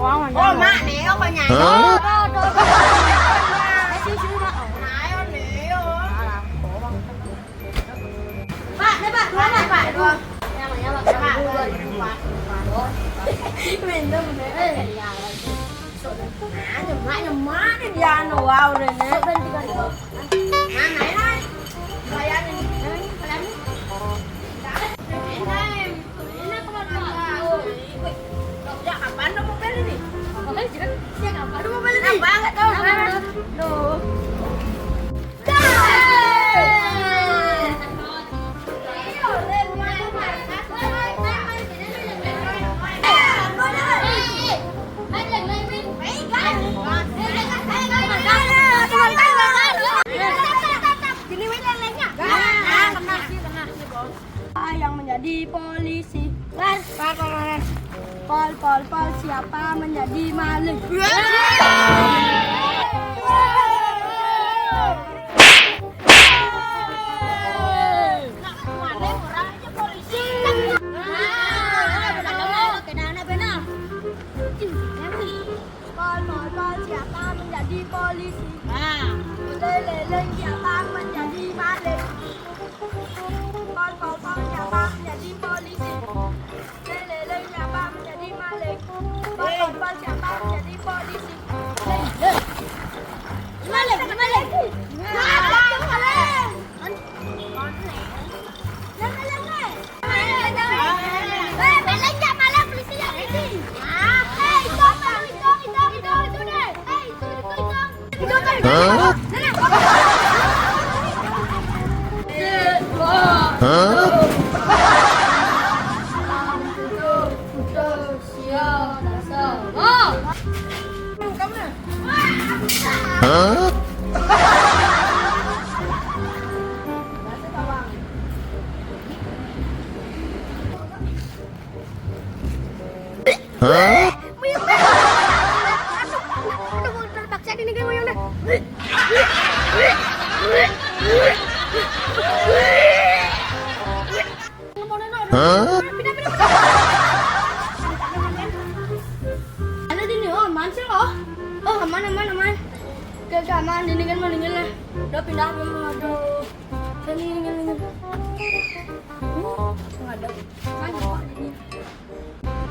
Ô má nè có nhà. Bạn đấy bạn nói lại phải luôn. Mình đâu mà đấy. Nhầm má cái da nó vào rồi nè. Ăn này thôi. Rồi ăn đi. Apaan dong mobil ini? Mobil sih kan? Aduh mobil ini. Banget tuh. Duh. Yang menjadi polisi. Pol, siapa menjadi maling? Pol, siapa menjadi polisi? Leleng, siapa menjadi maling? Pol, siapa menjadi polisi? Leleng, siapa menjadi maling? Pol, siapa menjadi polisi? Maling. Ada di nih, aman sih loh. Oh, aman. Gak aman, ini kan malingin lah. Udah pindah dulu, aduh. Sini, ingin. Nggak ada. Mana kok ini?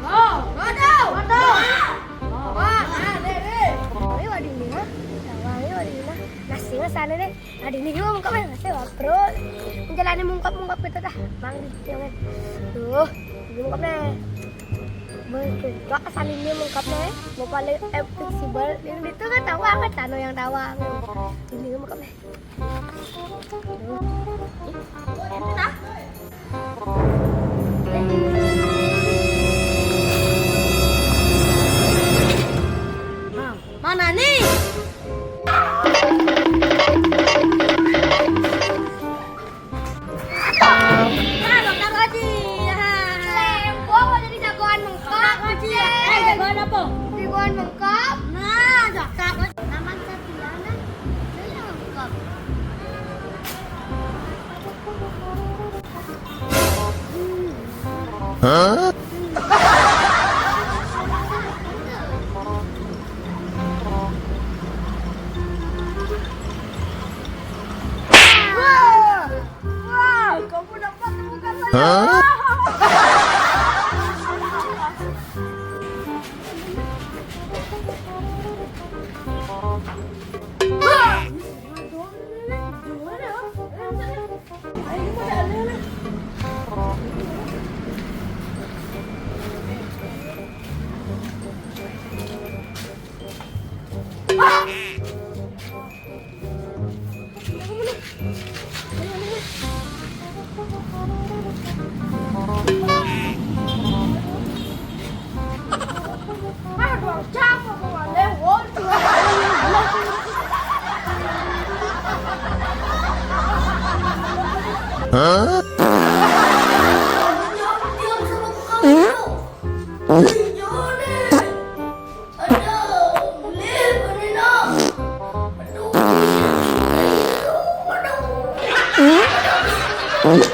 Oh, waduh. Wah, deh. Ini wadimina. Nasi sana deh. Ada ini juga mungkapnya nasi bro. Menjalani mungkap itu dah. Bang jangan. Tuh, mungkapnya. Kok asalinnya mungkapnya mau paling fleksibel. Yang itu kan tawa kan Tano yang tawa. Ini mungkapnya. Enak dah. Mana nih? Jagoan mengkap. Nah, jakak. Nama Satiana. Saya mengkap. Hah? Wah, kamu dapat temukan saya. Hah? Aduh,